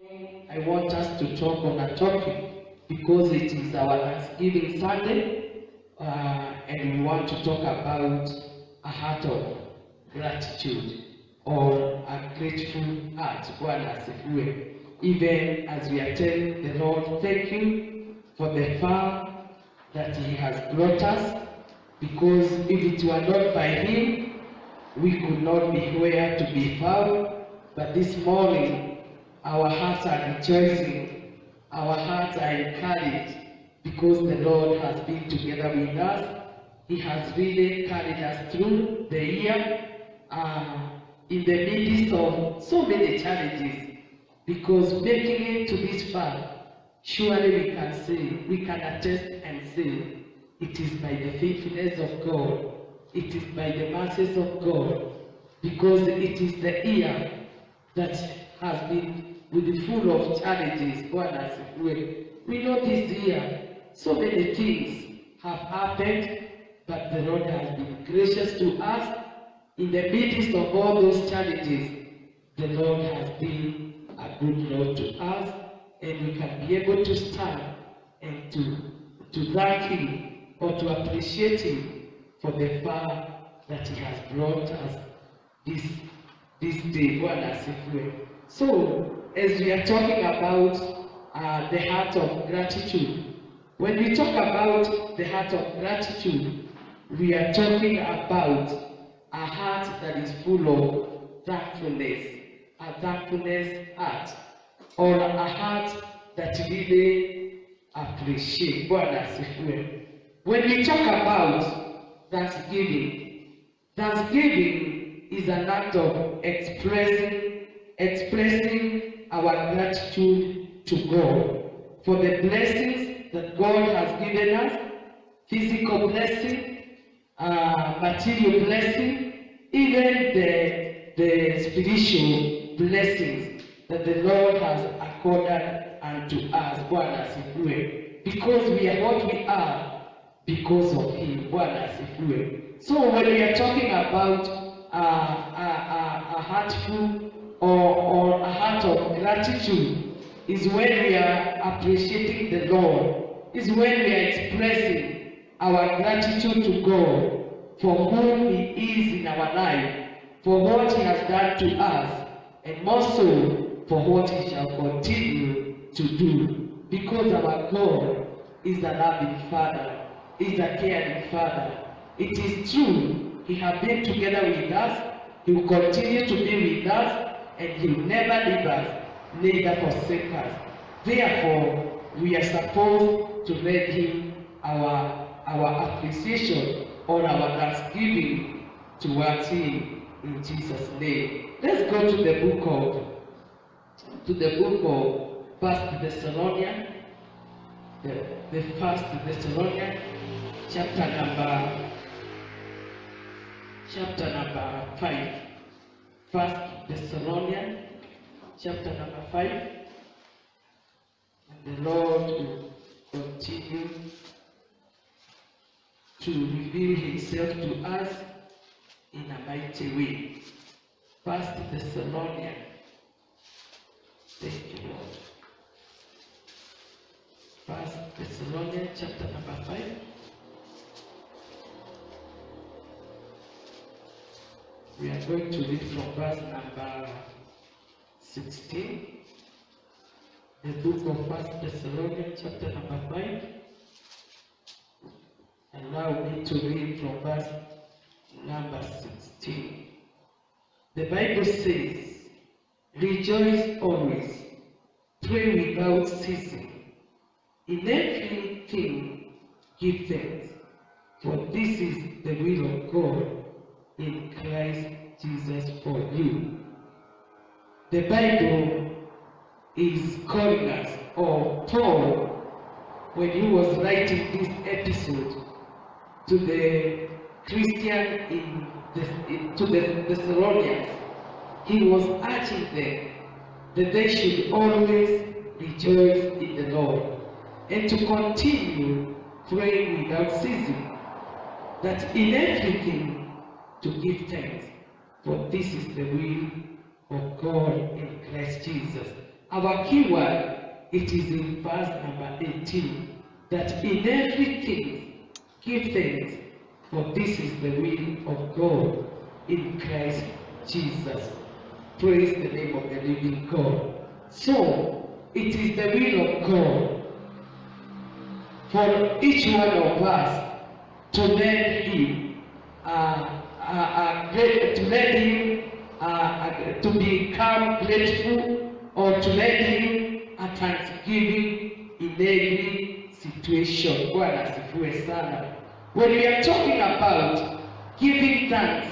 I want us to talk on a topic because it is our Thanksgiving Sunday, and we want to talk about a heart of gratitude or a grateful heart. Bwana asifiwe. Even as we are telling the Lord, thank you for the far that He has brought us, because if it were not by Him, we could not be where to be found. But this morning, our hearts are rejoicing, our hearts are encouraged, because the Lord has been together with us. He has really carried us through the year, in the midst of so many challenges, because making it to this far, surely we can say, we can attest and say, it is by the faithfulness of God, it is by the mercies of God, because it is the year that has been full of challenges. We know this year, so many things have happened, but the Lord has been gracious to us. In the midst of all those challenges, the Lord has been a good Lord to us, and we can be able to stand and to thank Him or to appreciate Him for the far that He has brought us this day. So, as we are talking about the heart of gratitude, when we talk about the heart of gratitude, we are talking about a heart that is full of thankfulness, a thankfulness heart, or a heart that really appreciates. When we talk about Thanksgiving, Thanksgiving is an act of expressing our gratitude to God for the blessings that God has given us, physical blessing, material blessing, even the spiritual blessings that the Lord has accorded unto us. Because we are what we are because of Him. So when we are talking about a heartful or a heart of gratitude, is when we are appreciating the Lord, is when we are expressing our gratitude to God for whom He is in our life, for what He has done to us, and more so for what He shall continue to do. Because our God is a loving Father, is a caring Father. It is true, He has been together with us, He will continue to be with us, and He will never leave us, neither forsake us. Therefore, we are supposed to let Him our appreciation or our thanksgiving towards Him in Jesus' name. Let's go to the book of 1 Thessalonians, the 1 Thessalonians, chapter number 5. 1 Thessalonians, chapter number 5. And the Lord will continue to reveal Himself to us in a mighty way. 1 Thessalonians. Thank you, Lord. 1 Thessalonians, chapter number 5. We are going to read from verse number 16. The book of 1 Thessalonians, chapter number 5. Allow me to read from verse number 16. The Bible says, rejoice always, pray without ceasing. In everything give thanks, for this is the will of God in Christ Jesus for you. The Bible is calling us, or Paul, when he was writing this episode to the Christian to the Thessalonians, he was urging them that they should always rejoice in the Lord and to continue praying without ceasing, that in everything to give thanks, for this is the will of God in Christ Jesus. Our keyword, it is in verse number 18, that in everything give thanks, for this is the will of God in Christ Jesus. Praise the name of the living God. So, it is the will of God for each one of us to let Him to become grateful, or to let Him a thanksgiving in every situation. Bwana asifiwe sana. When we are talking about giving thanks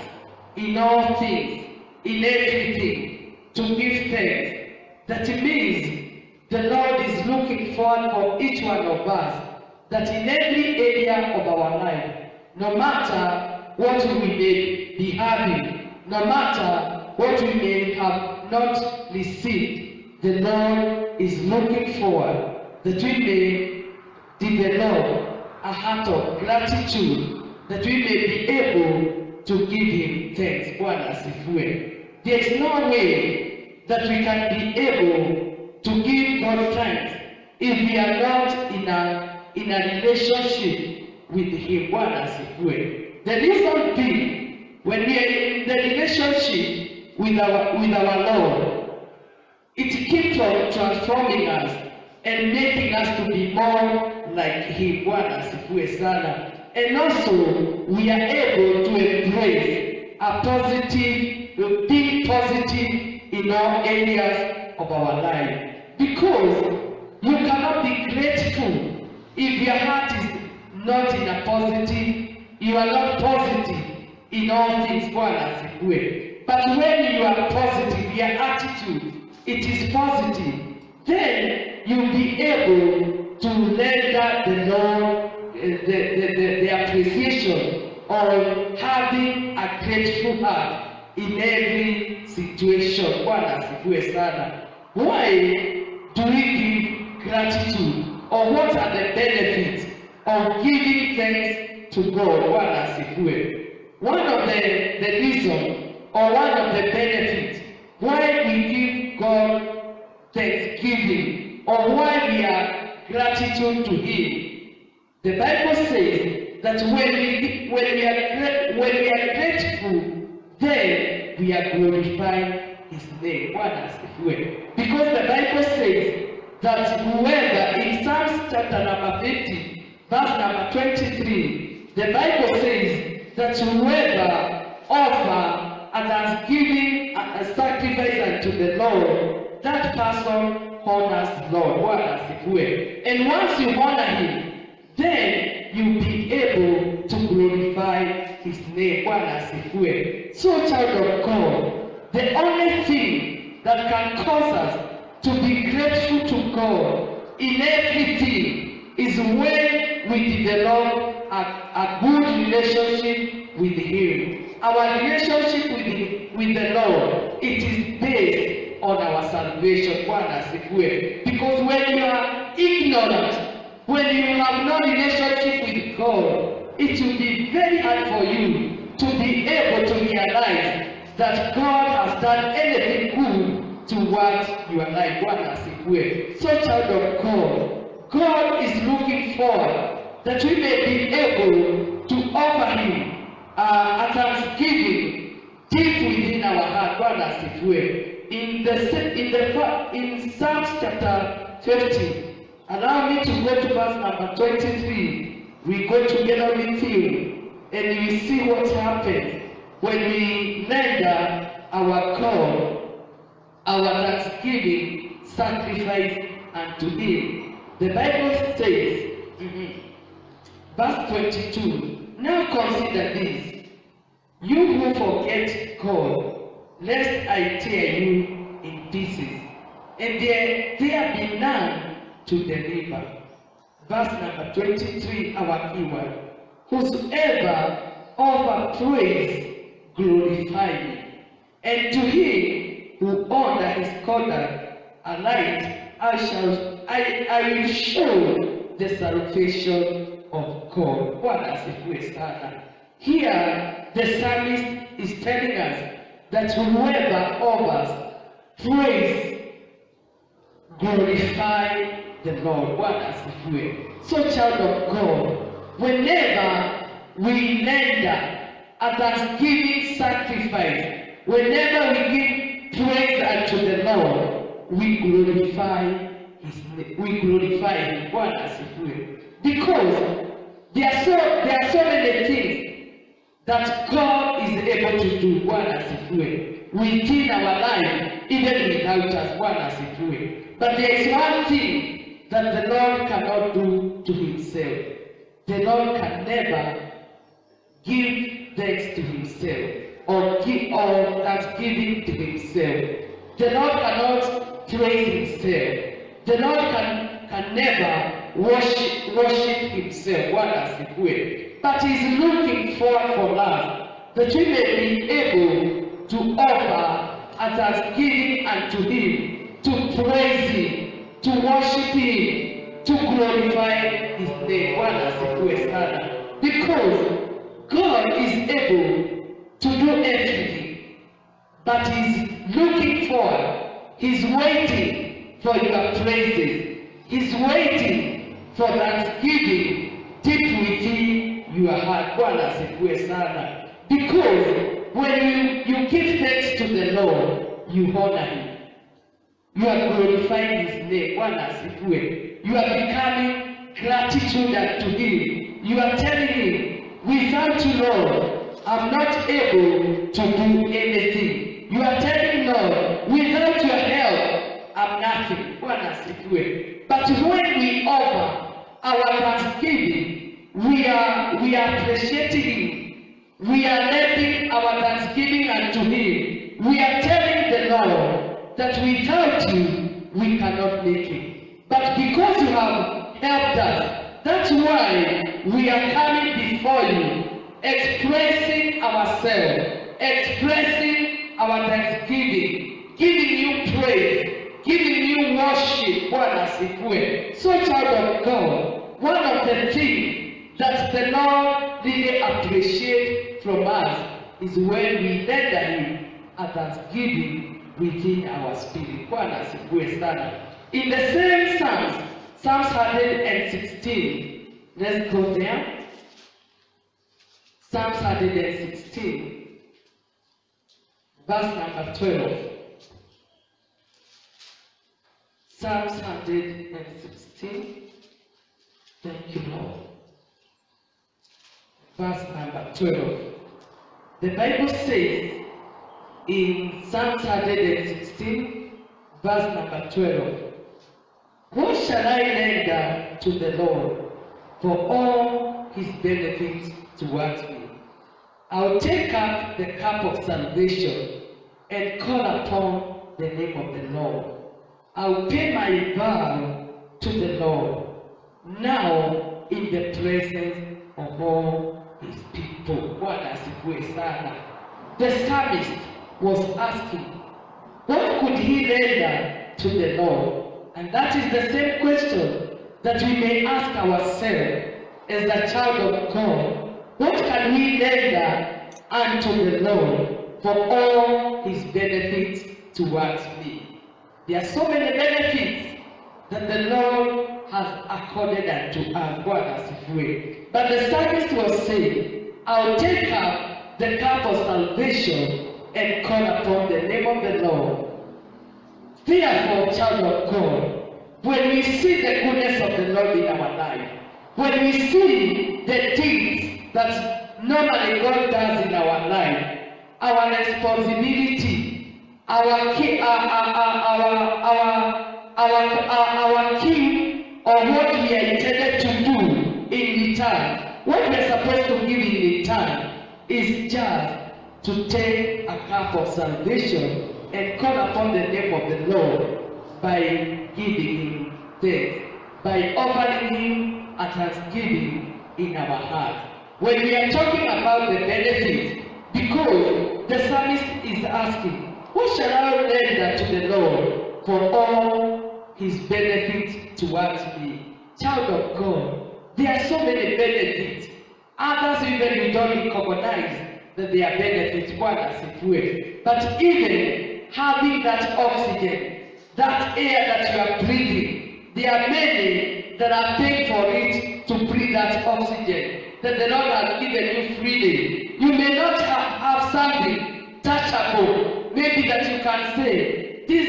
in all things, in everything, to give thanks, that means the Lord is looking forward for each one of us, that in every area of our life, no matter what we may be having, no matter what we may have not received, the Lord is looking forward that we may develop a heart of gratitude, that we may be able to give Him thanks. Bwana asifiwe. There is no way that we can be able to give God thanks if we are not in a relationship with Him. Bwana asifiwe. The reason being, when we are in the relationship with our Lord, it keeps on transforming us and making us to be more like Him. Bwana asifiwe sana. And also, we are able to embrace a positive, being positive in all areas of our life. Because you cannot be grateful if your heart is not in a positive, you are not positive in all things. Bwana asifiwe. But when you are positive, your attitude, it is positive, then you'll be able to render the Lord the appreciation of having a grateful heart in every situation. Bwana asifiwe sana. Why do we give gratitude? Or what are the benefits of giving thanks to God? Bwana asifiwe. One of the reasons, or one of the benefits why we give God thanksgiving, or why we are gratitude to Him, the Bible says that when we are grateful, then we are glorifying His name. Bwana asifiwe. Because the Bible says that whoever, in Psalms chapter number 50, verse number 23, the Bible says that whoever offer a thanksgiving, a sacrifice unto the Lord, that person honors the Lord. Bwana asifiwe. And once you honor Him, then you'll be able to glorify His name. Bwana asifiwe. So, child of God, the only thing that can cause us to be grateful to God in everything is when we develop a good relationship with Him. Our relationship with the Lord, it is based on our salvation. Bwana asifiwe. Because when you are ignorant, when you have no relationship with God, it will be very hard for you to be able to realize that God has done anything good towards your life. Bwana asifiwe. So, child of God, God is looking forward that we may be able to offer Him a thanksgiving deep within our heart. Bwana asifiwe. In Psalms chapter 50, allow me to go to verse number 23. We go together with you, and you see what happens when we render our call, our thanksgiving sacrifice unto Him. The Bible says, verse 22, now consider this, you who forget God, lest I tear you in pieces, and there be none to deliver. Verse number 23, our keyword. Whosoever offer praise, glorify me. And to him who under his conduct alight, I will show the salvation of God. Bwana asifiwe sana. Here, the psalmist is telling us that whoever offers praise, glorify the Lord. Bwana asifiwe. So child of God, whenever we render a thanksgiving sacrifice, whenever we give praise unto the Lord, we glorify His name. We glorify Him. Bwana asifiwe. Because there are so many things that God is able to do. Bwana asifiwe. Within our life, even without us. Bwana asifiwe. But there is one thing that the Lord cannot do to Himself. The Lord can never give thanks to Himself or give all thanksgiving to Himself. The Lord cannot praise Himself. The Lord can never worship Himself. Bwana asifiwe. But He is looking for us that we may be able to offer a thanksgiving unto Him, to praise Him, to worship Him, to glorify His name. Bwana asifiwe sana. Because God is able to do everything, but He's looking for, He's waiting for your praises. He's waiting for thanksgiving deep within your heart. Bwana asifiwe sana. Because when you give thanks to the Lord, you honor Him. You are glorifying His name. Bwana asifiwe. You are becoming gratitude unto Him. You are telling Him, without you, Lord, I'm not able to do anything. You are telling Lord, without your help, I'm nothing. Bwana asifiwe. But when we offer our thanksgiving, we are appreciating Him. We are letting our thanksgiving unto Him. We are telling the Lord that without you, we cannot make it. But because you have helped us, that's why we are coming before you, expressing ourselves, expressing our thanksgiving, giving you praise, giving you worship. Bwana asifiwe. So child of God, one of the things that the Lord really appreciates from us is when we render Him a thanksgiving within our spirit. Bwana asifiwe sana. In the same Psalms 116, let's go there. Psalms 116, verse number 12. Psalms 116. Thank you, Lord. Verse number 12. The Bible says in Psalms 116, verse number 12, what shall I render to the Lord for all His benefits towards me? I'll take up the cup of salvation and call upon the name of the Lord. I'll pay my vow to the Lord now in the presence of all His people. Bwana asifiwe sana. The psalmist was asking, what could he render to the Lord? And that is the same question that we may ask ourselves as a child of God. What can we render unto the Lord for all His benefits towards me? There are so many benefits that the Lord has accorded unto us. Bwana asifiwe. But the psalmist was saying, I'll take up the cup of salvation and call upon the name of the Lord. Therefore, child of God, when we see the goodness of the Lord in our life, when we see the things that normally God does in our life, our responsibility, our key, or what we are intended to do in return, what we are supposed to give in return is just to take a cup of salvation and call upon the name of the Lord by giving Him thanks, by offering Him a thanksgiving in our heart. When we are talking about the benefits, because the psalmist is asking, what shall I render to the Lord for all His benefits towards me? Child of God, there are so many benefits. Others even we don't recognize that they are benefits. Bwana asifiwe. But even having that oxygen, that air that you are breathing. There are many that are paying for it to breathe that oxygen that the Lord has given you freely. You may not have something touchable, maybe that you can say, this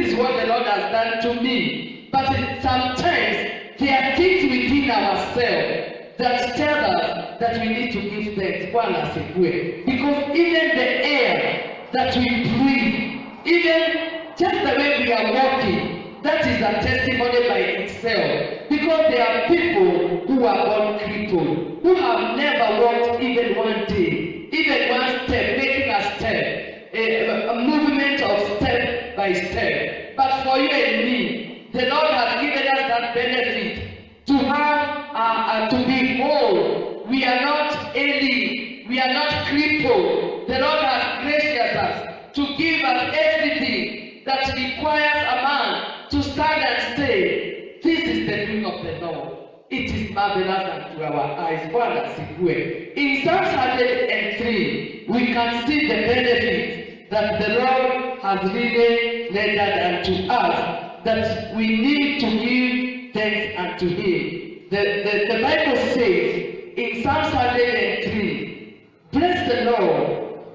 is what the Lord has done to me. But sometimes there are things within ourselves that tell us that we need to give thanks. Because even the air that we breathe, even just the way we are walking, that is a testimony by itself. Because there are people who are born crippled, who have never walked even one day, even one step, making a step, a movement of step by step. But for you and me, the Lord has given us that benefit to have, to be whole. We are not ailing, we are not crippled. The Lord has graced us to give us everything that requires a man to stand and say, this is the doing of the Lord. It is marvelous unto our eyes. In Psalm 103, we can see the benefits that the Lord has really rendered unto us, that we need to give thanks unto Him. The Bible says in Psalm 103, bless the Lord,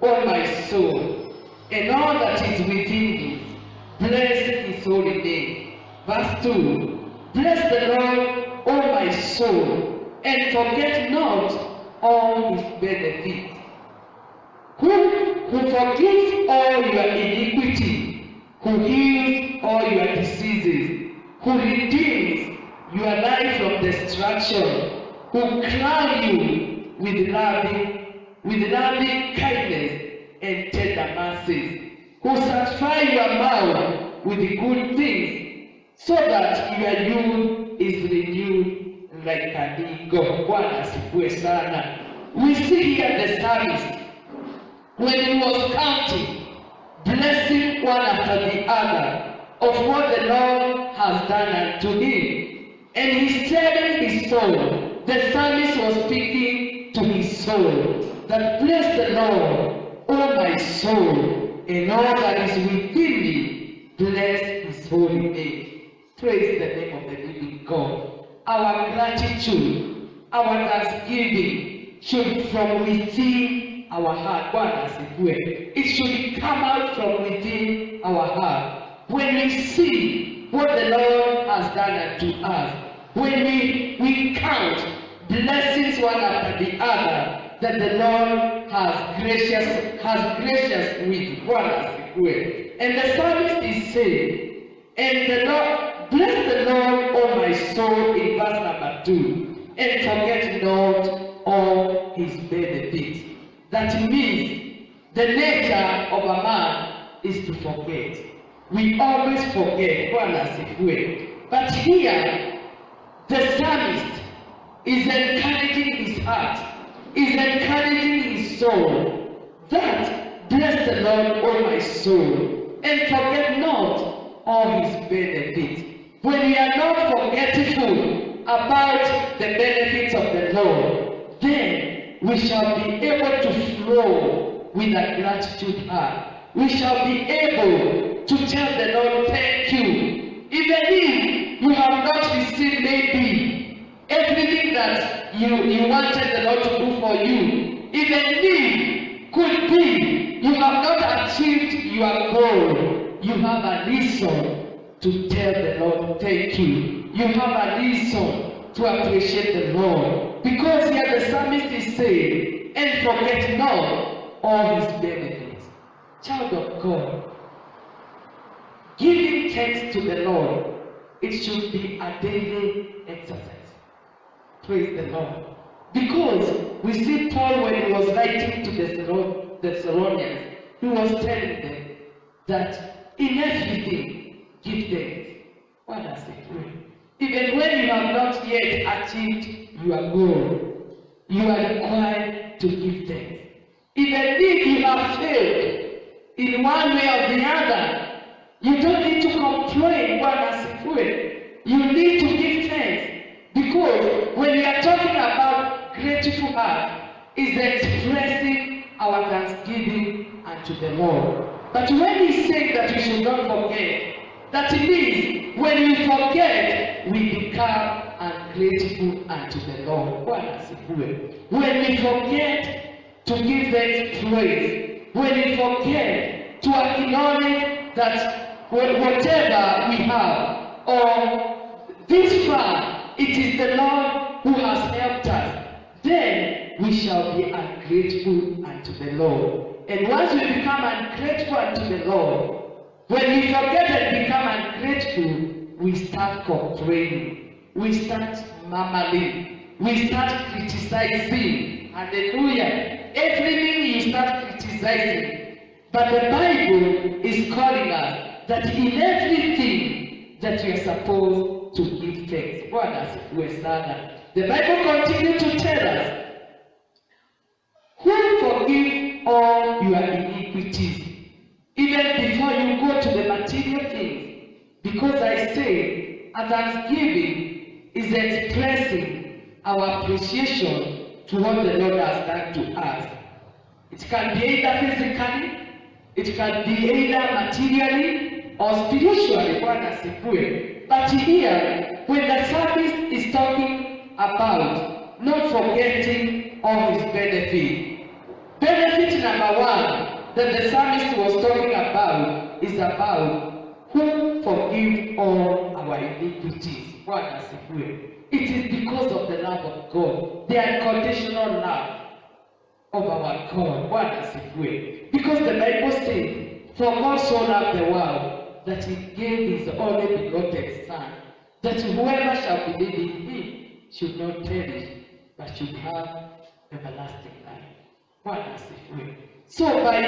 O my soul, and all that is within me. Bless His holy name. Verse 2, bless the Lord, O my soul, and forget not all His benefits. Who forgives all your iniquity, who heals all your diseases, who redeems your life from destruction, who crown you with loving kindness and tender mercies, who satisfy your mouth with good things, so that your youth is renewed like an eagle. We see here the psalmist, when he was counting, blessing one after the other of what the Lord has done unto him. And he's telling his soul, the psalmist was speaking to his soul, that bless the Lord, O my soul, and all that is within me, bless His holy name. Praise the name of the living God. Our gratitude, our thanksgiving should from within our heart. It should come out from within our heart. When we see what the Lord has done unto us, when we count blessings one after the other that the Lord has gracious with one. And the psalmist is saying, and the Lord, bless the Lord, O my soul, in verse number 2, and forget not all His benefits. That means the nature of a man is to forget. We always forget. But here, the psalmist is encouraging his heart, is encouraging his soul, that bless the Lord, O my soul, and forget not all His benefits. When we are not forgetful about the benefits of the Lord, then we shall be able to flow with a gratitude heart. We shall be able to tell the Lord, thank you. Even if you have not received maybe everything that you wanted the Lord to do for you, even if could be you have not achieved your goal, you have a reason to tell the Lord thank you. You have a reason to appreciate the Lord. Because here the psalmist is saying, and forget not all His benefits. Child of God, giving thanks to the Lord, it should be a daily exercise. Praise the Lord. Because we see Paul, when he was writing to the Thessalonians, he was telling them that in everything give thanks. What does it mean? Even when you have not yet achieved your goal, you are required to give thanks. Even if you have failed in one way or the other, you don't need to complain. You need to give thanks. Because when we are talking about grateful heart, is expressing our thanksgiving unto the Lord. But when He said that we should not forget That means when we forget, we become ungrateful unto the Lord. When we forget to give thanks praise, when we forget to acknowledge that whatever we have, or this far, it is the Lord who has helped us, then we shall be ungrateful unto the Lord. And once we become ungrateful unto the Lord, when we forget and become ungrateful, we start complaining, we start murmuring, we start criticizing. Hallelujah. Everything you start criticizing. But the Bible is calling us that in everything that we are supposed to give thanks. The Bible continues to tell us, who forgive all your iniquities, even before you go to the material things. Because I say, a thanksgiving is expressing our appreciation to what the Lord has done to us. It can be either physically, it can be either materially or spiritually. But here, when the psalmist is talking about not forgetting all his benefits, benefit number one that the psalmist was talking about is about who forgive all our iniquities. It is because of the love of God, the unconditional love of our God. Because the Bible says, for God so loved the world that he gave his only begotten Son, that whoever shall believe in him should not perish, but should have everlasting life. So by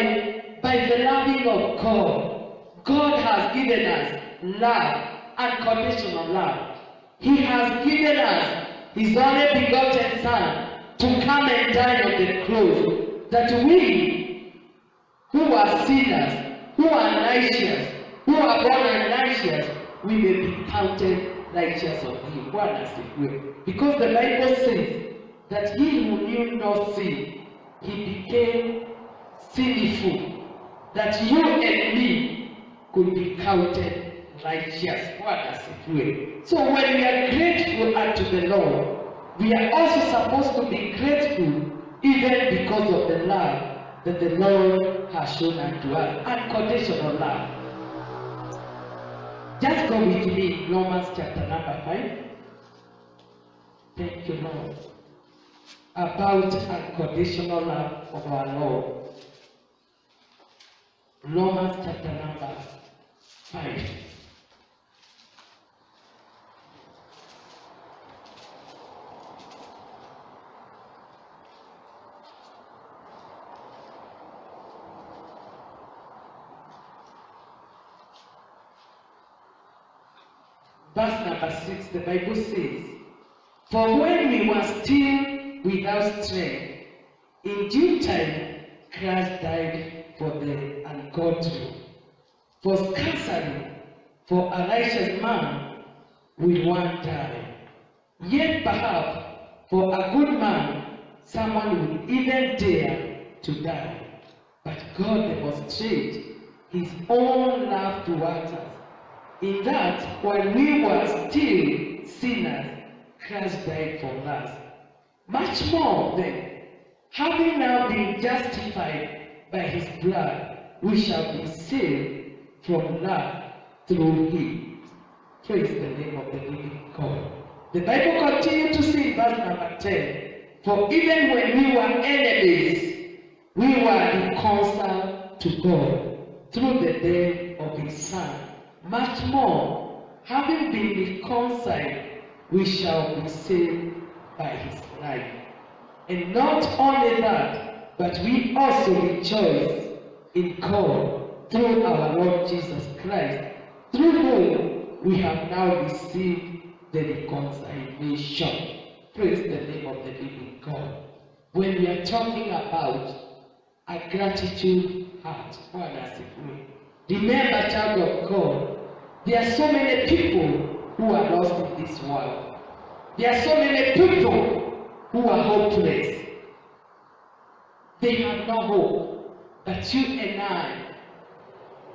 the loving of God, God has given us love, unconditional love. He has given us his only begotten Son to come and die on the cross, that we who are sinners, who are righteous, who are born righteous, we may be counted righteous of him. Because the Bible says that he who knew no sin, he became sinful, that you and me could be counted righteous. So when we are grateful unto the Lord, we are also supposed to be grateful even because of the love that the Lord has shown unto us, unconditional love. Just go with me, Romans chapter number 5. Thank you, Lord. About unconditional love of our Lord. Romans chapter number 5. Verse number 6, the Bible says, for when we were still without strength, in due time Christ died for the ungodly. For scarcely for a righteous man will one die. Yet perhaps for a good man someone would even dare to die. But God demonstrates his own love towards us, in that while we were still sinners, Christ died for us. Much more then, having now been justified by his blood, we shall be saved from wrath through him. Praise the name of the living God. The Bible continues to say in verse number 10, for even when we were enemies, we were reconciled to God through the death of his Son. Much more, having been reconciled, we shall be saved by his life. And not only that, but we also rejoice in God through our Lord Jesus Christ, through whom we have now received the reconciliation. Praise the name of the living God. When we are talking about a gratitude heart, remember, child of God, there are so many people who are lost in this world. There are so many people who are hopeless. They have no hope. But you and I,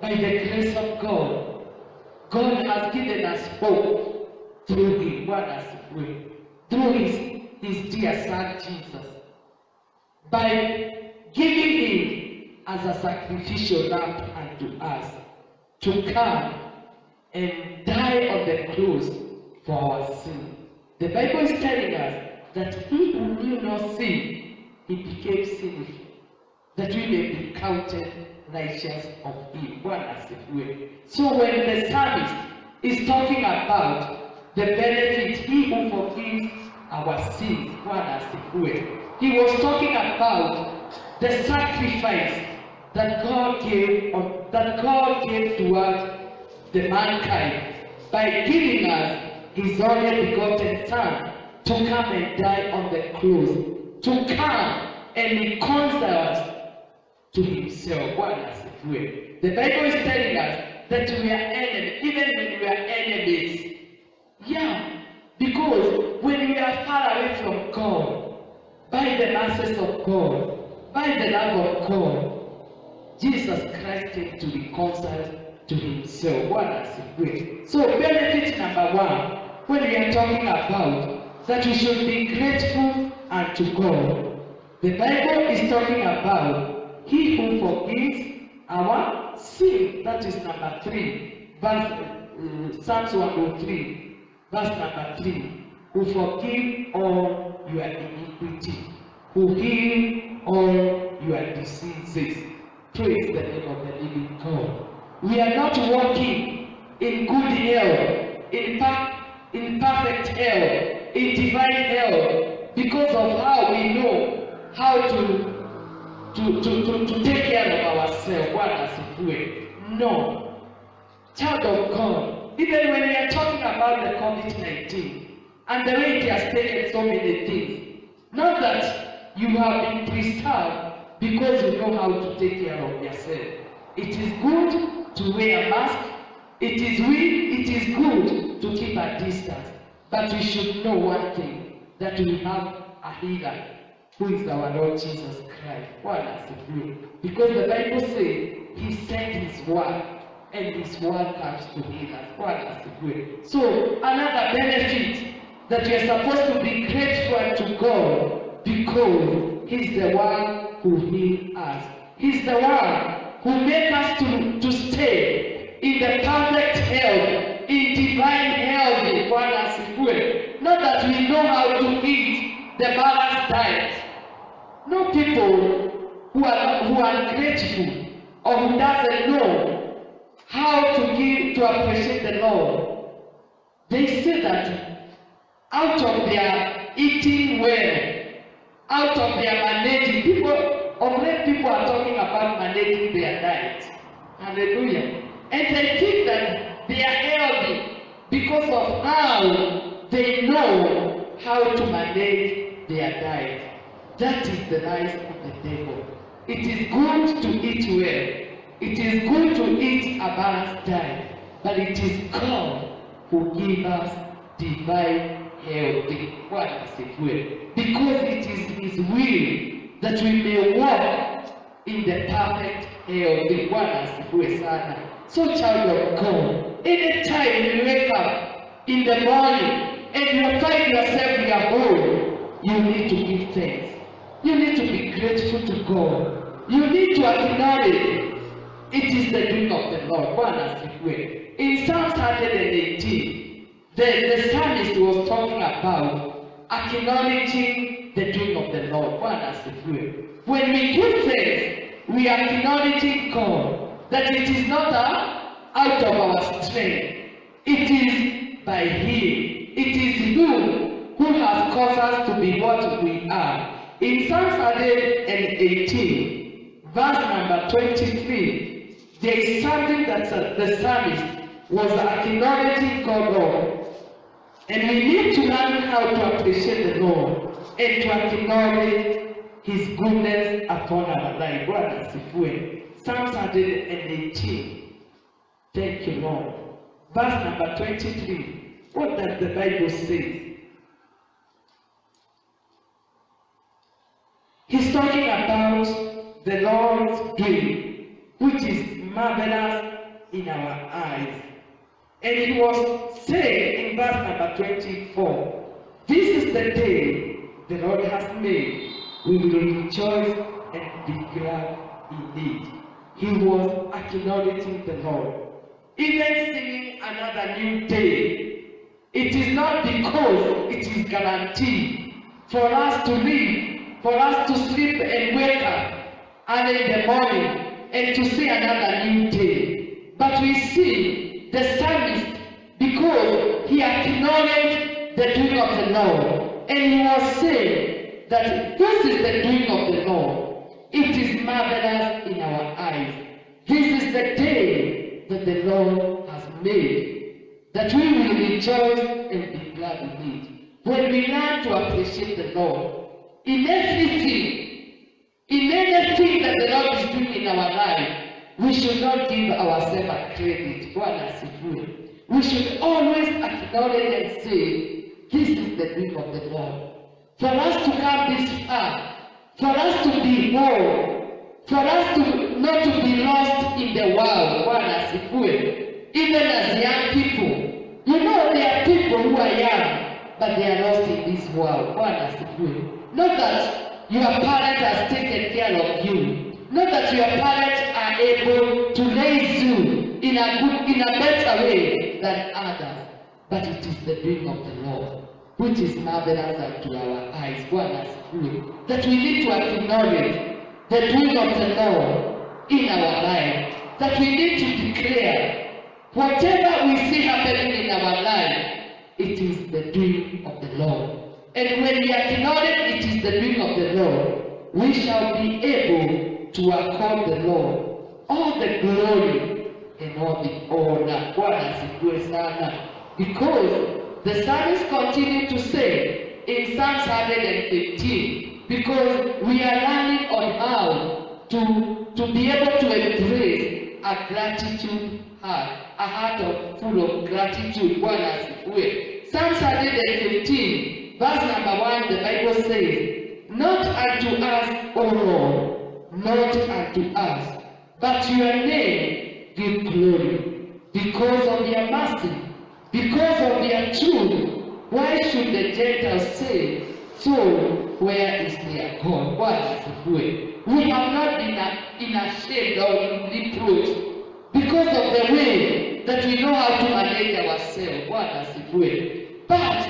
by the grace of God, God has given us hope through him. Bwana asifiwe. Through his dear son Jesus. By giving him as a sacrificial lamb unto us to come and die on the cross for our sin. The Bible is telling us that he who knew no sin, he became sinful, that we may be counted righteous of him. Bwana asifiwe. So when the psalmist is talking about the benefit, he who forgives our sins, Bwana asifiwe, he was talking about the sacrifice that God gave towards the mankind by giving us his only begotten Son to come and die on the cross, to come and reconcile us to himself. The Bible is telling us that we are enemies, even when we are enemies. Yeah, because when we are far away from God, by the mercies of God, by the love of God, Jesus Christ came to reconcile to himself. So benefit number one, when we are talking about that we should be grateful unto God, the Bible is talking about he who forgives our sin. That is number 3, Psalms 103, verse number 3. Who forgive all your iniquity, who heal all your diseases. Praise the name of the living God. We are not walking in good health, in perfect health, in divine health, because of how we know how to take care of ourselves. No. Child of God, even when we are talking about the COVID-19 and the way it has taken so many things, not that you have been preserved because you know how to take care of yourself. It is good to wear a mask. It is good to keep a distance. But we should know one thing, that we have a healer, who is our Lord Jesus Christ. Because the Bible says he sent his word, and his word comes to heal us. So another benefit, that we are supposed to be grateful to God, because he's the one who heals us. He's the one who makes us to stay in the perfect health, in divine health. Not that we know how to eat the balanced diet. No people who are grateful or who doesn't know how to appreciate the Lord. They say that out of their eating well, out of their managing, people are talking about managing their diet. Hallelujah. And they think that they are healthy because of how they know how to manage their diet. That is the lies of the devil. It is good to eat well. It is good to eat a balanced diet. But it is God who gives us divine health. Because it is his will that we may walk in the perfect health. So child of God, anytime you wake up in the morning and you find yourself in your home, you need to give thanks. You need to be grateful to God. You need to acknowledge it is the doing of the Lord. In Psalm 118, the psalmist was talking about acknowledging the doing of the Lord. When we give thanks, we are acknowledging God, that it is not out of our strength. It is by him. It is him who has caused us to be what we are. In Psalm 118, verse number 23, there is something that the psalmist was acknowledging God of. And we need to learn how to appreciate the Lord and to acknowledge his goodness upon our life. Psalm 118. Thank you, Lord. Verse number 23. What does the Bible say? He's talking about the Lord's doing, which is marvelous in our eyes. And he was saying in verse number 24, this is the day the Lord has made. We will rejoice and be glad in it. He was acknowledging the Lord. Even singing another new day, it is not because it is guaranteed for us to live, for us to sleep and wake up early in the morning and to see another new day. But we see the psalmist, because he acknowledged the doing of the Lord, and he was saying that this is the doing of the Lord. It is marvelous in our eyes. This is the day that the Lord has made, that we will rejoice and be glad in it. When we learn to appreciate the Lord in everything, in anything that the Lord is doing in our life, we should not give ourselves a credit. We should always acknowledge and say, this is the doing of the Lord. For us to come this far, for us to be whole, for us to not to be lost in the world, even as young people. You know, there are people who are young, but they are lost in this world. Not that your parent has taken care of you, not that your parents are able to raise you in a better way than others, but it is the doing of the Lord, which is marvelous unto our eyes. That we need to acknowledge the doing of the Lord in our life, that we need to declare whatever we see happening in our life, it is the doing of the Lord. And when we acknowledge it is the doing of the Lord, we shall be able to accord the Lord all the glory and all the honor. Because the psalmist continued to say in Psalms 115, because we are learning on how to be able to embrace a gratitude heart, a heart full of gratitude. Psalms 115, verse number 1, the Bible says, not unto us, O Lord, not unto us, but to your name give glory, because of your mercy, because of your truth. Why should the Gentiles say, so where is their God? We have not been ashamed or reproached because of the way that we know how to manage ourselves, but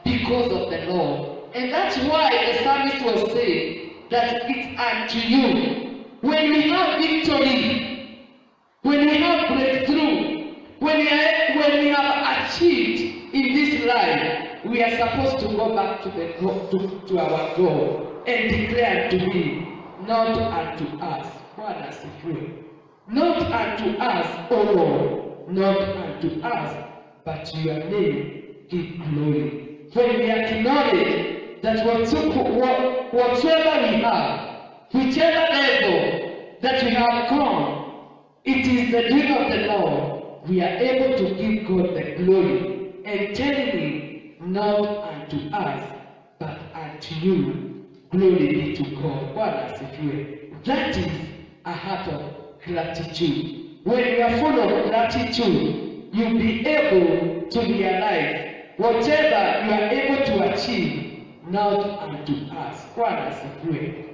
because of the Lord. And that's why the psalmist was saying that it's unto you. When we have victory, when we have breakthrough, when we have achieved in this life, we are supposed to go back to our God and declare to Him, not unto us. Not unto us, O Lord, not unto us, but to your name give glory. When we acknowledge that whatsoever we have, whichever level that we have gone, it is the doing of the Lord, we are able to give God the glory and telling Him, not unto us, but unto you. Glory be to God. That is a heart of gratitude. When you are full of gratitude, you'll be able to realize whatever you are able to achieve, not unto us.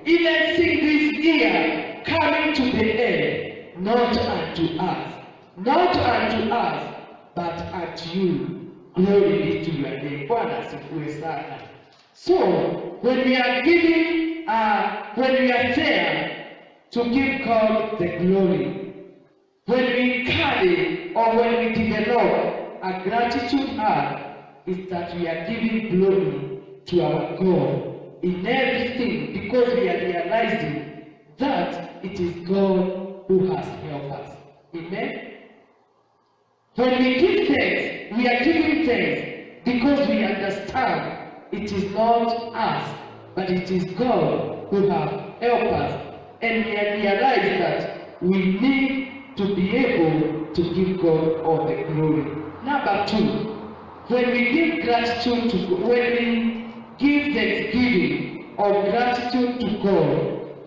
Even sing this year coming to the end, not unto us. Not unto us, but unto you. Glory be to your name. So, when we are giving, when we are there to give God the glory, when we carry or when we develop a gratitude heart, is that we are giving glory to our God in everything, because we are realizing that it is God who has helped us. Amen? When we give thanks, we are giving thanks because we understand it is not us, but it is God who has helped us. And we realize that we need to be able to give God all the glory. Number 2, when we give gratitude to God, when we give thanksgiving or gratitude to God,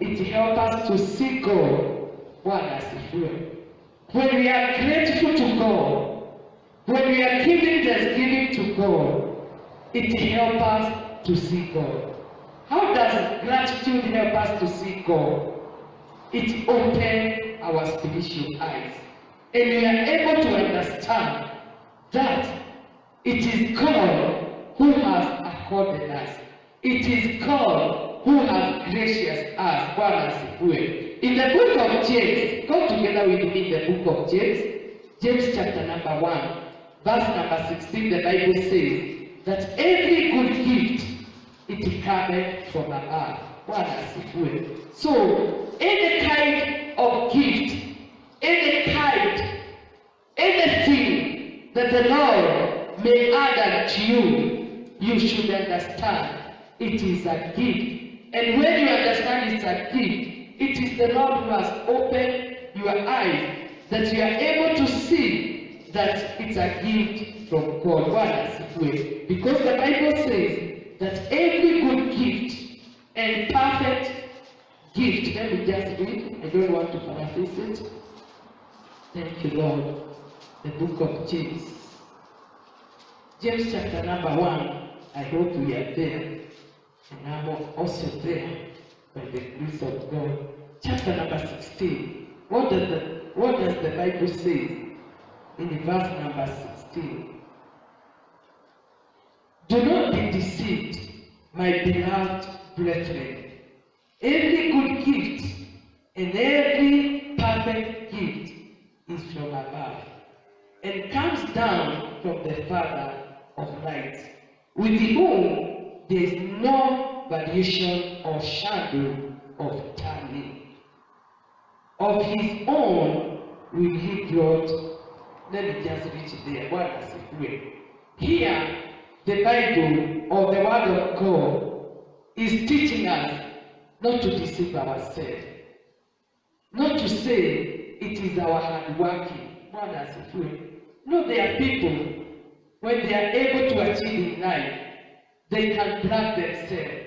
it helps us to see God. When we are grateful to God, When we are giving thanksgiving to God, it helps us to see God. How does gratitude help us to see God? It opens our spiritual eyes. And we are able to understand that it is God who has accorded us. It is God who has gracious us. In the book of James, go together with me in the book of James. James chapter number 1, verse number 16, the Bible says that every good gift, it cometh from above. So, any kind of gift, anything that the Lord may add unto you, you should understand it is a gift. And when you understand it's a gift, it is the Lord who has opened your eyes that you are able to see that it's a gift from God. Because the Bible says that every good gift and perfect gift, let me just read, I don't want to paraphrase it. Thank you, Lord. The book of James. James chapter number 1. I hope we are there. And I'm also there by the grace of God. Chapter number 16. What does the Bible say in verse number 16? Do not be deceived, my beloved brethren. Every good gift and every perfect gift is from above, and comes down from the Father of lights, with whom there is no variation or shadow of turning. Of his own will he brought. Let me just reach there. What does it mean? Here, the Bible or the Word of God is teaching us not to deceive ourselves. Not to say it is our hard working. What does it mean? No, there are people, when they are able to achieve in life, they can brag themselves.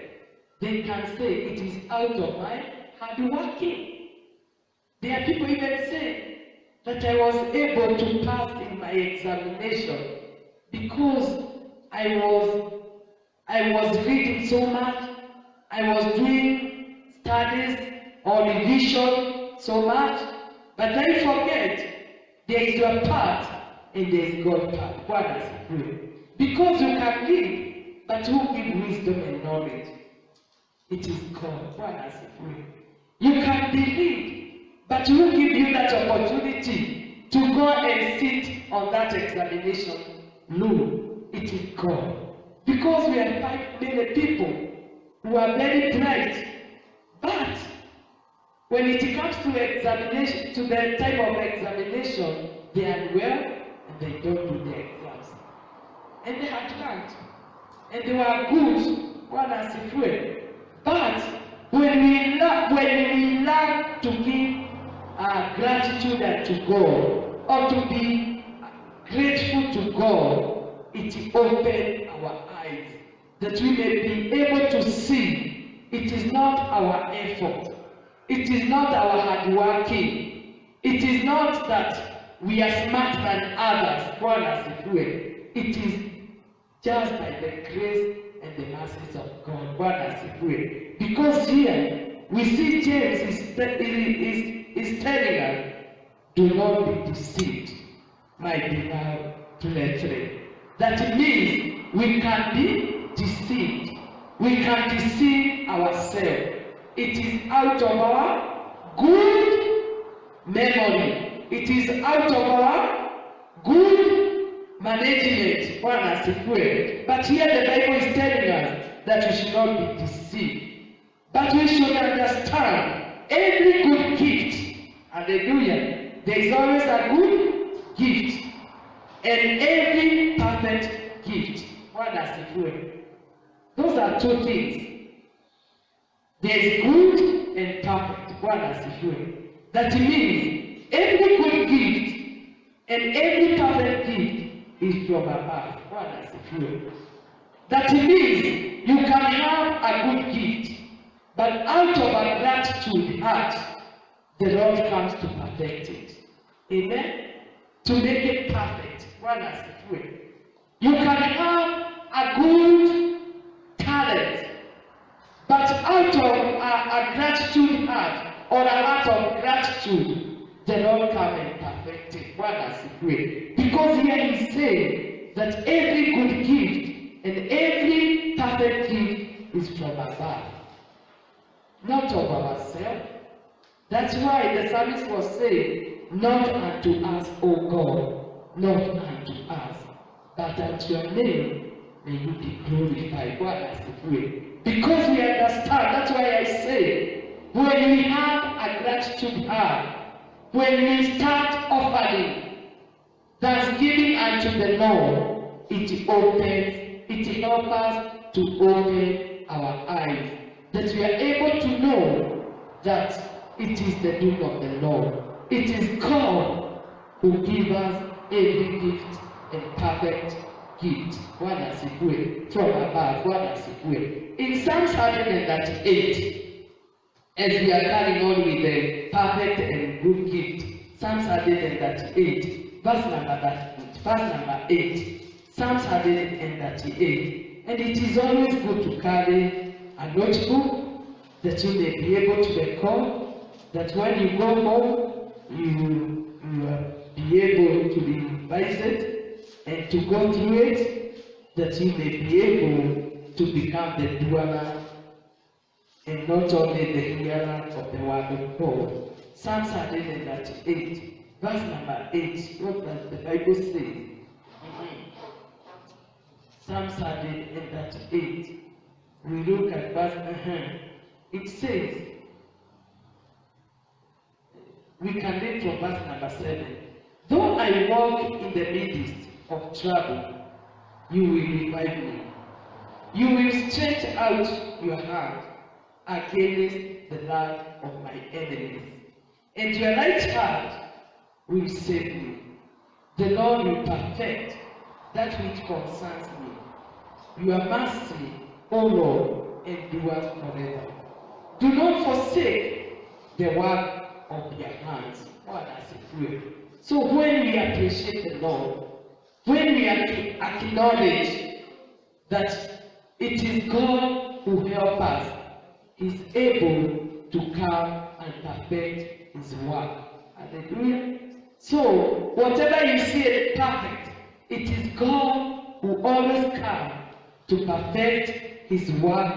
They can say it is out of my hard working. There are people even say that I was able to pass in my examination because I was reading so much, I was doing studies or revision so much, but I forget there is your part and there is God's part. What does it mean? Because you can read, but who gives wisdom and knowledge? It is God. What does it mean? You can believe, but who gives you that opportunity to go and sit on that examination? No, it is God. Because we have many people who are very bright, but when it comes to examination, to the time of examination, they are unwell and they don't do the exams. And they had learned, and they were good, one as if well. But when we learn to give gratitude unto God, or to be grateful to God, it opens our eyes that we may be able to see it is not our effort, it is not our hard working, it is not that we are smarter than others, one as it were. It is just by the grace and the mercies of God, one as it were. Because here we see James is telling us, do not be deceived, my beloved brethren. That means we can be deceived. We can deceive ourselves. It is out of our good memory. It is out of our good management, one as it were. But here the Bible is telling us that we should not be deceived. But we should understand every good gift, hallelujah, there is always a good gift. And every perfect gift, what does it mean? Those are two things. There is good and perfect. What does it mean? That means every good gift and every perfect gift is from above. What does it mean? That means you can have a good gift, but out of a gratitude heart, the Lord comes to perfect it. Amen? To make it perfect. Bwana asifiwe. You can have a good talent, but out of a gratitude heart or a heart of gratitude, the Lord come and perfect it. Bwana asifiwe. Because here He says that every good gift and every perfect gift is from above, not of ourselves. That's why the psalmist was saying, not unto us, O God, not unto us, but at your name may you be glorified. Bwana asifiwe. Because we understand, that's why I say, when we have a gratitude heart, when we start offering thanksgiving unto the Lord, it helps us to open our eyes, that we are able to know that it is the doing of the Lord. It is God who gives us every gift and perfect gift. Bwana asifiwe. From above. Bwana asifiwe. In Psalms 138, as we are carrying on with the perfect and good gift, Psalms 138, verse number 8. Psalms 138. And it is always good to carry a notebook that you may be able to record, that when you go home, you will be able to be revised and to go through it, that you may be able to become the doer and not only the hearer of the word of God. Psalms 138, verse number 8. What does the Bible say? Psalms 138. We look at verse. It says, we can read from verse number 7. Though I walk in the midst of trouble, you will revive me. You will stretch out your hand against the wrath of my enemies, and your right hand will save me. The Lord will perfect that which concerns me. Your mercy, O Lord, endures forever. Do not forsake the work of your hands. So when we appreciate the Lord, when we acknowledge that it is God who helps us, He's able to come and perfect His work. Hallelujah. So whatever you see as perfect, it is God who always comes to perfect His work,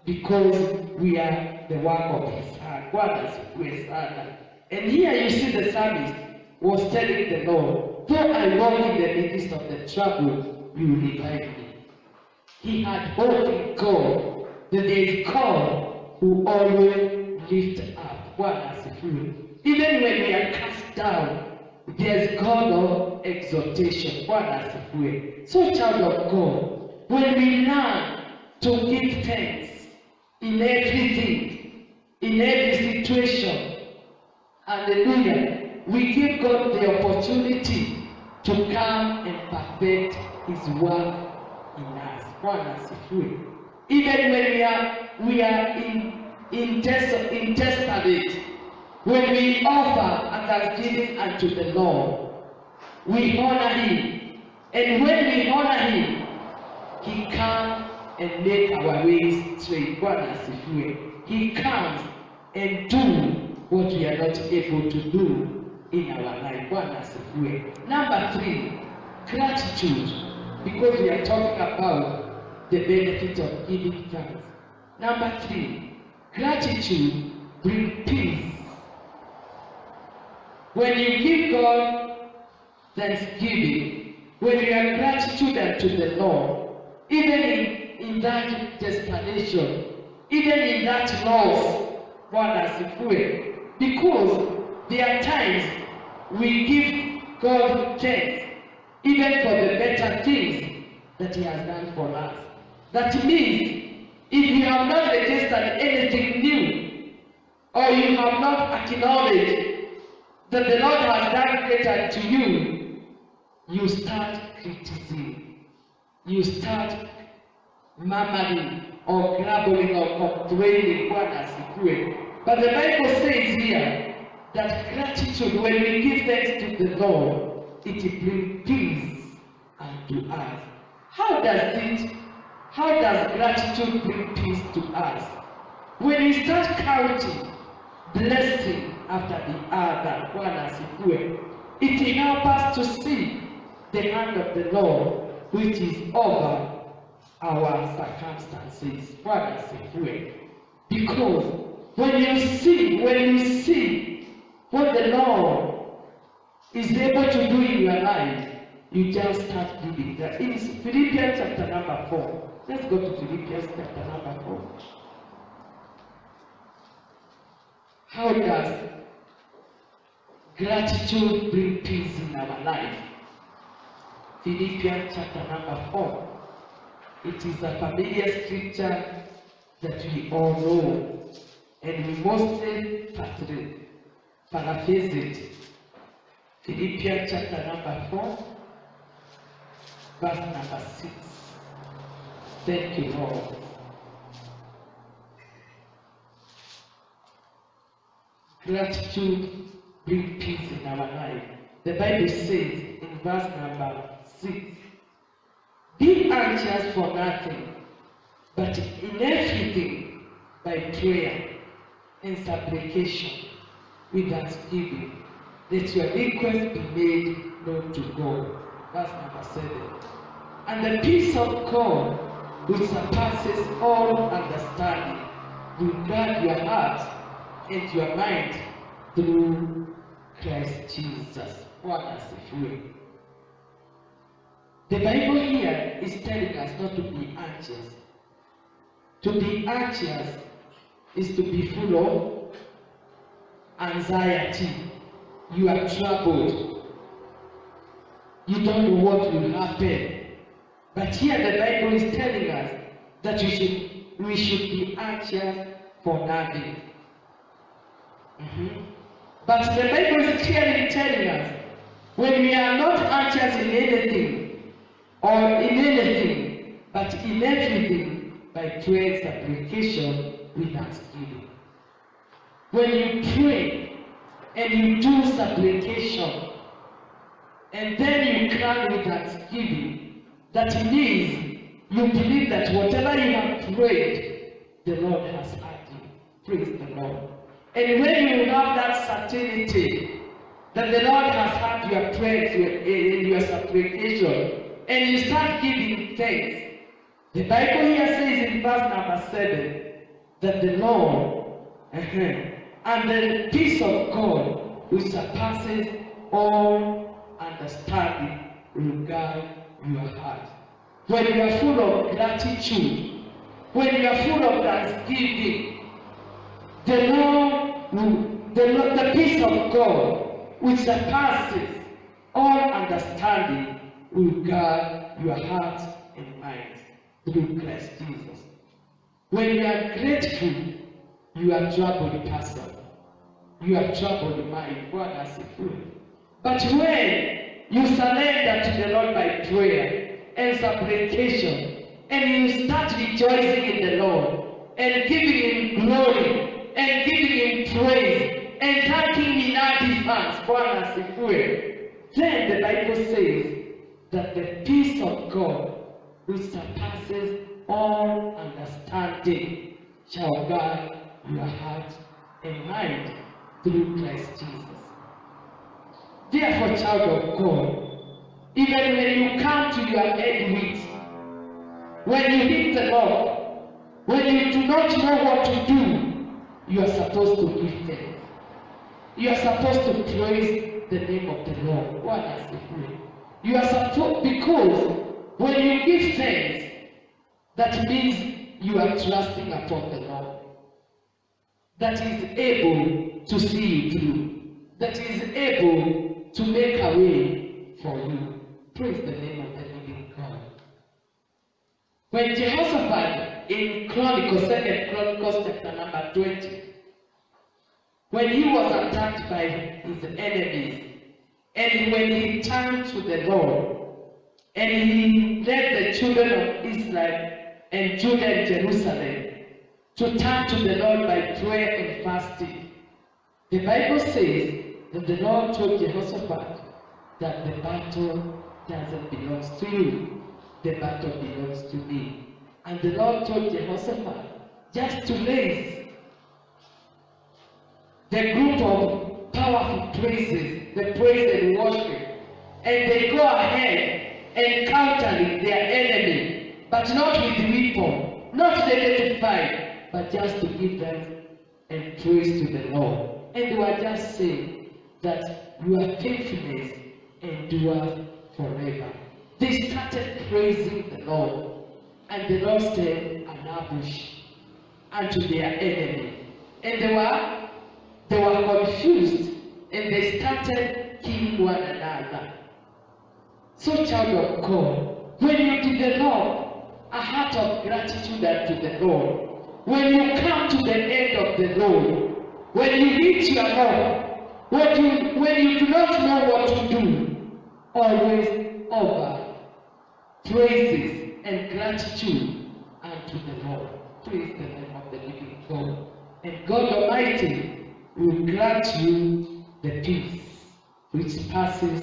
because we are the work of His hand. God has placed us. And here you see the psalmist was telling the Lord, though I walk in the midst of the trouble, you will revive me. He had hope in God, that there is God who always lifts up. God has approved. Even when we are cast down, there is God of exaltation. God has approved. So, child of God, when we learn to give thanks in everything, in every situation, hallelujah, we give God the opportunity to come and perfect His work in us. God has approved. Even when we are in desperate, when we offer a thanksgiving unto the Lord, we honor Him. And when we honor Him, He comes and make our ways straight. God has approved. He comes and do what we are not able to do in our life. God has approved. Number 3, gratitude. Because we are talking about the benefit of giving thanks. Number 3, gratitude brings peace. When you give God thanksgiving, when you have gratitude unto the Lord, even in that desperation, even in that loss, God has approved. Because there are times we give God thanks, even for the better things that He has done for us. That means, if you have not registered anything new, or you have not acknowledged that the Lord has done greater to you, you start criticizing, you start murmuring or grumbling or complaining. God has approved. But the Bible says here that gratitude, when we give thanks to the Lord, it brings peace. unto us. How does gratitude bring peace to us? When we start counting blessing after the other, it will help us to see the hand of the Lord which is over our circumstances. Because when you see what the Lord is able to do in your life, you just start giving. That in Philippians chapter number 4. Let's go to Philippians chapter number 4. How does gratitude bring peace in our life? Philippians chapter number 4. It is a familiar scripture that we all know, and we mostly paraphrase it. Philippians chapter number 4, verse number 6. Thank you, Lord. Gratitude brings peace in our life. The Bible says in verse number 6, be anxious for nothing, but in everything by prayer and supplication with thanksgiving, let your request be made known to God. Verse number 7. And the peace of God, which surpasses all understanding, will guard your heart and your mind through Christ Jesus. The Bible here is telling us not to be anxious. To be anxious is to be full of anxiety. You are troubled. You don't know what will happen. But here the Bible is telling us that we should be anxious for nothing. But the Bible is clearly telling us when we are not anxious in anything, or in anything, but in everything, by prayer and supplication with thanksgiving. When you pray and you do supplication, and then you cry with thanksgiving, that means you believe that whatever you have prayed, the Lord has heard you. Praise the Lord. And when you have that certainty that the Lord has heard your prayers and your supplication, and you start giving thanks, the Bible here says in verse number 7 that the Lord and the peace of God, which surpasses all understanding, will guard your heart. When you are full of gratitude, when you are full of thanksgiving, the peace of God, which surpasses all understanding, will guard your heart and mind through Christ Jesus. When you are grateful, you are troubled person. You are troubled mind. God has a fool. But when you surrender to the Lord by prayer and supplication, and you start rejoicing in the Lord and giving Him glory and giving Him praise and thanking Him in advance, then the Bible says that the peace of God, which surpasses all understanding, shall guard your heart and mind through Christ Jesus. Therefore, child of God, even when you come to your end weeks, when you hit the Lord, when you do not know what to do, you are supposed to give thanks. You are supposed to praise the name of the Lord. What does it mean? You are supposed, because when you give thanks, that means you are trusting upon the Lord, that is able to see you through, that is able to make a way for you. Praise the name of the living God. When Jehoshaphat in Chronicles, 2 Chronicles chapter number 20, when he was attacked by his enemies, and when he turned to the Lord, and he led the children of Israel and Judah and Jerusalem to turn to the Lord by prayer and fasting, the Bible says that the Lord told Jehoshaphat that the battle doesn't belong to you. The battle belongs to me. And the Lord told Jehoshaphat just to raise the group of powerful praises, the praise and worship, and they go ahead encountering their enemy, but not with weapon, not ready to fight, but just to give them and praise to the Lord. And they were just saying that your faithfulness endures forever. They started praising the Lord, and the Lord set an ambush unto their enemy. And they were confused, and they started killing one another. So, child of God, when you develop a heart of gratitude unto the Lord, when you come to the end of the Lord, when you reach your Lord, when you do not know what to do, always offer praises and gratitude unto the Lord. Praise the name of the living God. And God Almighty will grant you the peace which passes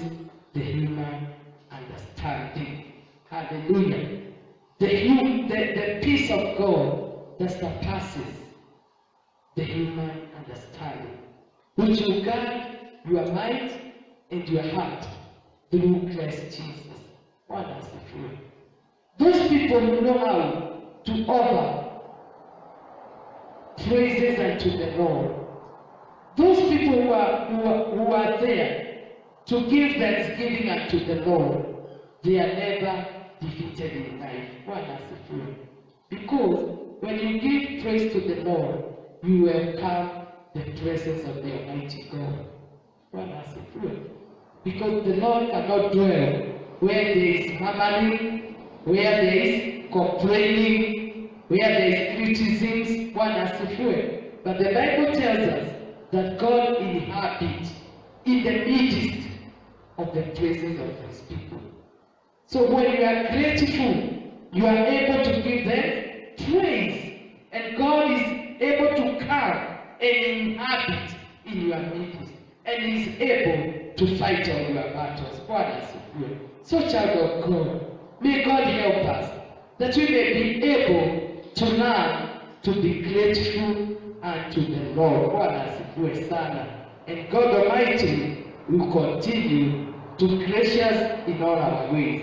the human understanding. Hallelujah. The peace of God that surpasses the human understanding, which will guard your mind and your heart through Christ Jesus. Wonderful. Those people who know how to offer praises unto the Lord, those people who are there to give thanksgiving unto the Lord, they are never defeated in life. Wonderful. Because when you give praise to the Lord, you welcome the presence of the Almighty God. Wonderful. Because the Lord cannot dwell where there is murmuring, where there is complaining, where there is criticism. Wonderful. But the Bible tells us that God inhabits in the midst of the presence of His people. So when you are grateful, you are able to give them praise, and God is able to come and inhabit in your midst, and is able to fight all your battles. So, child of God, may God help us that we may be able to learn to be grateful unto the Lord. And God Almighty will continue to be gracious in all our ways.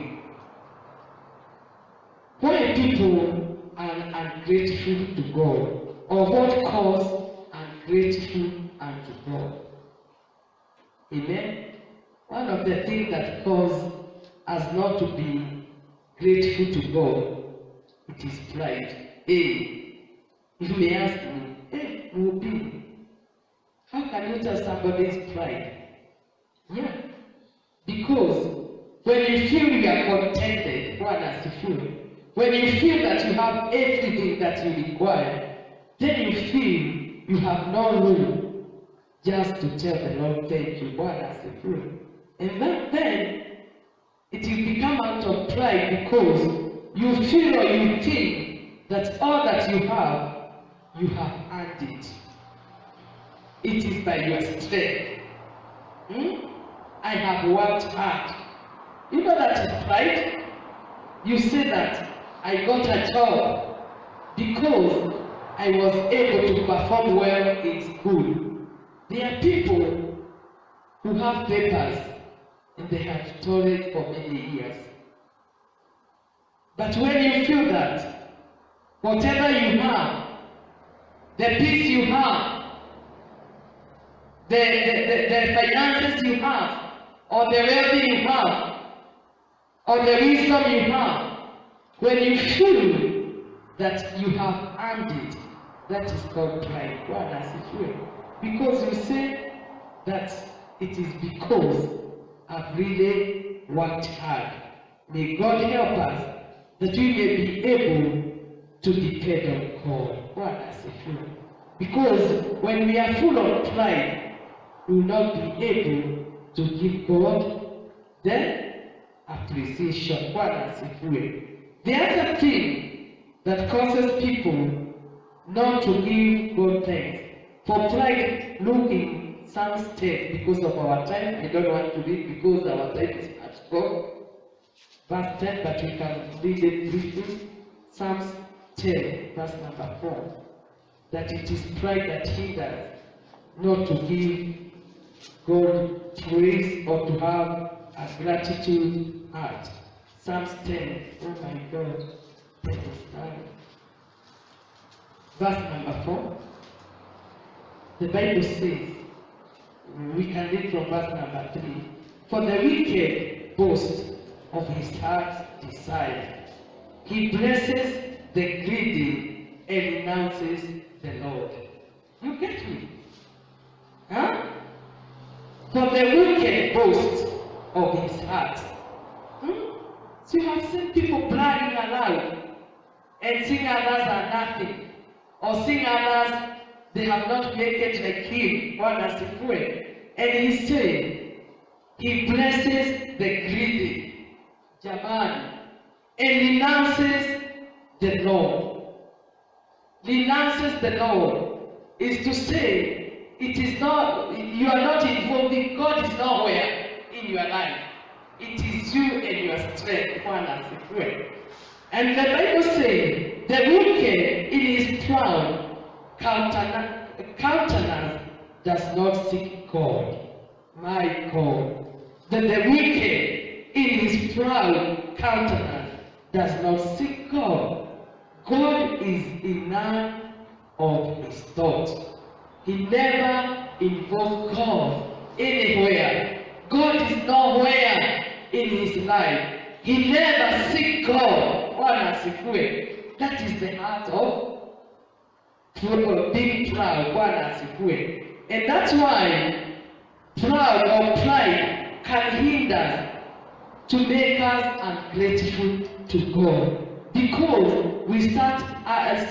Why people are ungrateful to God, or what cause ungrateful unto God? Amen. One of the things that cause us not to be grateful to God, it is pride. You may ask me, Ruby, how can you tell somebody's pride? Yeah. Because when you feel you are contented, when you feel that you have everything that you require, then you feel you have no room just to tell the Lord, thank you, and then it will become out of pride, because you feel or you think that all that you have earned it. It is by your strength. I have worked hard. You know that is pride? You say that I got a job because I was able to perform well in school. There are people who have papers and they have toiled for many years. But when you feel that whatever you have, the peace you have, the finances you have, or the wealth you have, or the wisdom you have, when you feel that you have earned it, that is called pride. Why does it feel? Because you say that it is because I've really worked hard. May God help us that we may be able to depend on God. Why does it feel? Because when we are full of pride, we will not be able to give God the appreciation. Why does it feel? The other thing that causes people not to give God thanks, for pride, look in Psalms 10, because of our time. I don't want to read because our time is at God. verse 10, but we can read it briefly. Psalms 10, verse number 4. That it is pride that hinders not to give God praise or to have a gratitude heart. Psalms 10, oh my God, that is time. Verse number 4. The Bible says, we can read from verse number 3. For the wicked boast of his heart's desire. He blesses the greedy and renounces the Lord. You get me? Huh? For the wicked boast of his heart. So you have seen people bragging aloud and saying others are nothing, or saying others they have not made it like him, and he's saying he blesses the greedy, Jaman, and renounces the Lord. Renounces the Lord is to say it is not, you are not involved, God is nowhere in your life. It is you and your strength, and the Bible says the wicked in his proud countenance does not seek God. My God. That the wicked in his proud countenance does not seek God. God is in none of his thoughts. He never invoked God anywhere. God is nowhere in his life. He never seek God. That is the heart of being proud. And that's why proud or pride can hinder us to make us ungrateful to God. Because we start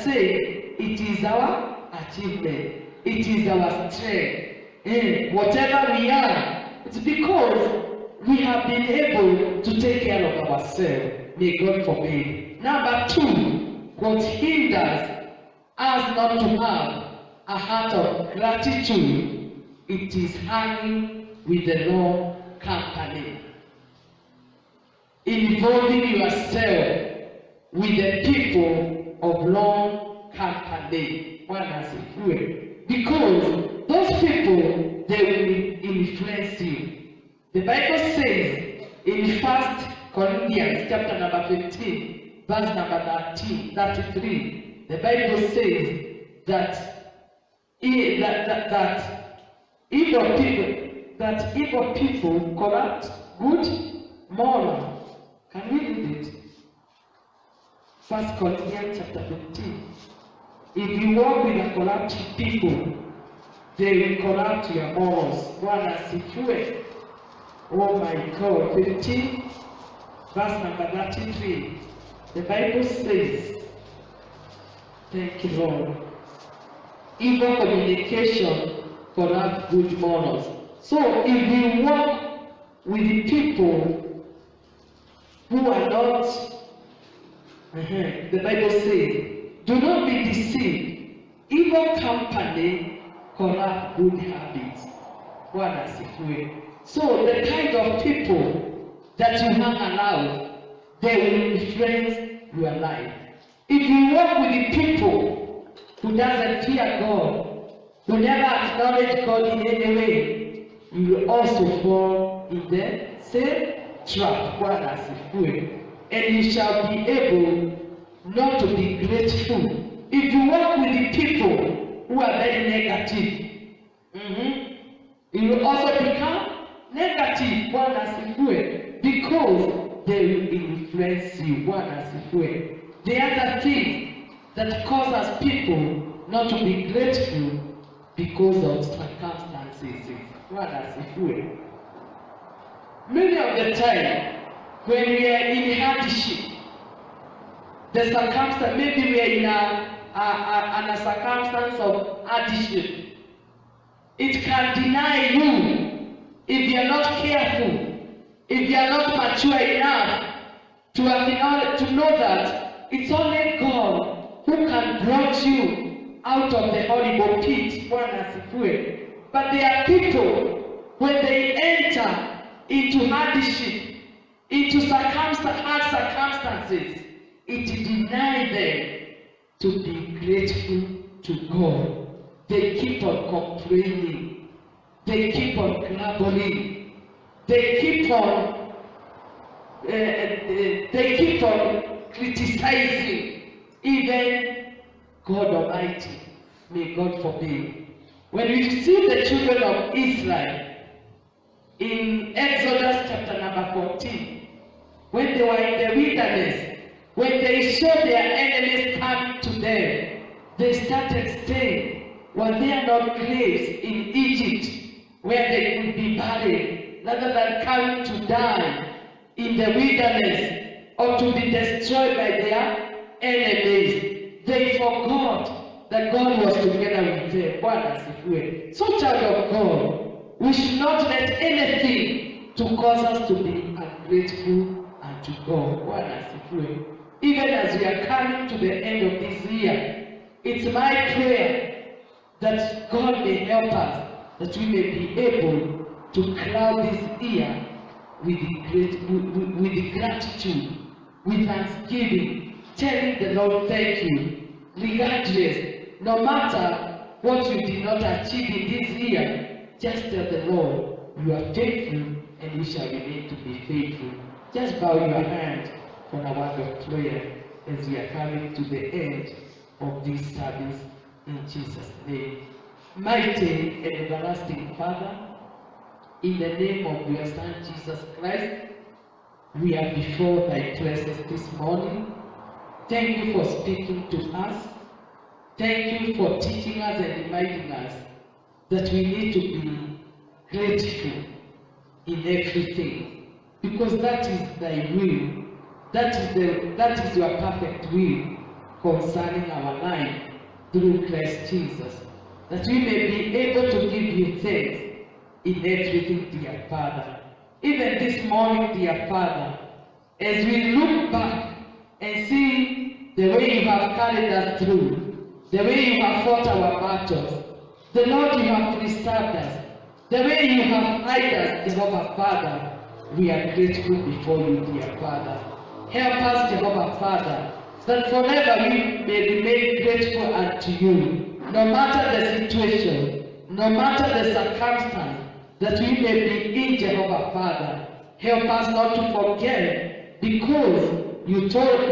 saying it is our achievement, it is our strength, and whatever we are, it's because we have been able to take care of ourselves. May God forbid. Number 2, what hinders us not to have a heart of gratitude, it is hanging with the wrong company. Involving yourself with the people of wrong company. Because those people, they will influence you. The Bible says in 1 Corinthians chapter number 15, verse number 33, the Bible says that evil people corrupt good moral. Can we read it? 1 Corinthians chapter 15. If you walk with a corrupt people, they will corrupt your morals. Oh my God. 15, verse number 33. The Bible says, thank you, Lord. Evil communication corrupt good morals. So if we walk with the people who are not, the Bible says, do not be deceived. Evil company corrupt good habits. So the kind of people that you hang around, they will influence your life. If you walk with the people who doesn't fear God, who never acknowledge God in any way, you will also fall in the same trap. And you shall be able not to be grateful. If you walk with the people who are very negative, you will also become negative, because they will influence you. The other thing that causes people not to be grateful because of circumstances. Many of the time, when we are in hardship, the circumstance, maybe we are in a circumstance of hardship, it can deny you if you are not careful, if you are not mature enough to know that it's only God who can bring you out of the horrible pit. But there are people, when they enter into hardship, into hard circumstances, it denied them to be grateful to God. They keep on complaining. They keep on grumbling. They keep on criticizing even God Almighty. May God forbid. When we see the children of Israel in Exodus chapter number 14, when they were in the wilderness, when they saw their enemies come to them, they started saying, were there not graves in Egypt where they could be buried, rather than coming to die in the wilderness or to be destroyed by their enemies? They forgot that God was together with them. So, child of God, we should not let anything to cause us to be ungrateful unto God. Even as we are coming to the end of this year, it's my prayer that God may help us, that we may be able to cloud this year with the gratitude, with thanksgiving, telling the Lord thank you, regardless, no matter what you did not achieve in this year. Just tell the Lord, you are faithful and you shall remain to be faithful. Just bow your hand for a word of prayer as we are coming to the end of this service in Jesus' name. Mighty and everlasting Father, in the name of your Son Jesus Christ, we are before thy presence this morning. Thank you for speaking to us. Thank you for teaching us and reminding us that we need to be grateful in everything, because that is thy will. That is your perfect will concerning our life through Christ Jesus. That we may be able to give you thanks in everything, dear Father. Even this morning, dear Father, as we look back and see the way you have carried us through, the way you have fought our battles, the Lord, you have preserved us, the way you have hid us, Jehovah Father, we are grateful before you, dear Father. Help us, Jehovah Father, that forever we may remain grateful unto you, no matter the situation, no matter the circumstance that we may be in, Jehovah Father. Help us not to forget, because you told us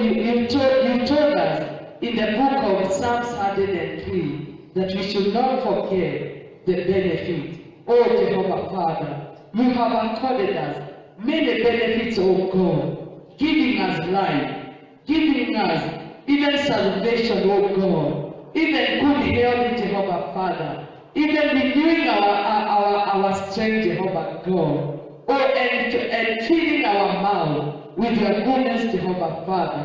in the book of Psalms 103 that we should not forget the benefit. Oh Jehovah Father, you have accorded us many benefits, oh God, giving us life, giving us even salvation, oh God, even good health, Jehovah Father, even renewing our strength, Jehovah God, oh, and filling our mouth with your goodness, Jehovah Father.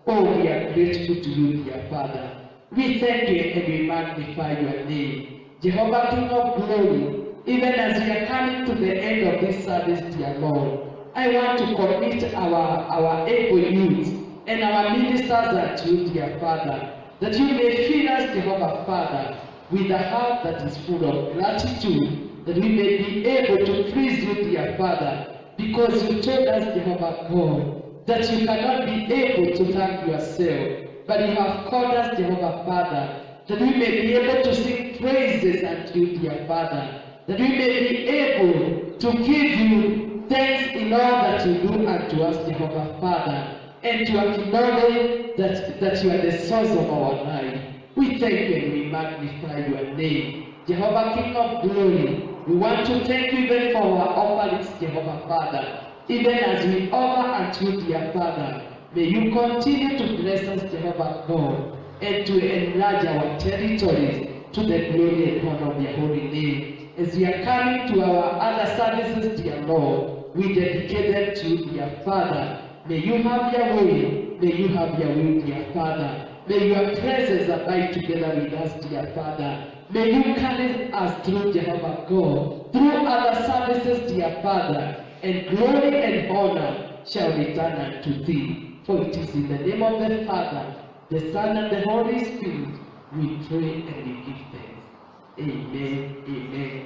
Oh, we are grateful to you, dear Father. We thank you and we magnify your name, Jehovah King of glory. Even as we are coming to the end of this service, dear Lord, I want to commit our able youth and our ministers unto you, dear Father, that you may fill us, Jehovah Father, with a heart that is full of gratitude, that we may be able to praise you, dear Father, because you told us, Jehovah God, that you cannot be able to thank yourself, but you have called us, Jehovah Father, that we may be able to sing praises unto you, dear Father, that we may be able to give you thanks in all that you do unto us, Jehovah Father, and to acknowledge that you are the source of our life. We thank you and we magnify your name, Jehovah King of glory. We want to thank you even for our offerings, Jehovah Father. Even as we offer unto you, dear Father, may you continue to bless us, Jehovah God, and to enlarge our territories to the glory and honor of your holy name. As we are coming to our other services, dear Lord, we dedicate them to you, dear Father. May you have your way. May you have your will, dear Father. May your presence abide together with us, dear Father. May you carry us through, Jehovah God, through other services, dear Father, and glory and honor shall return unto thee. For it is in the name of the Father, the Son, and the Holy Spirit we pray and we give thanks. Amen. Amen.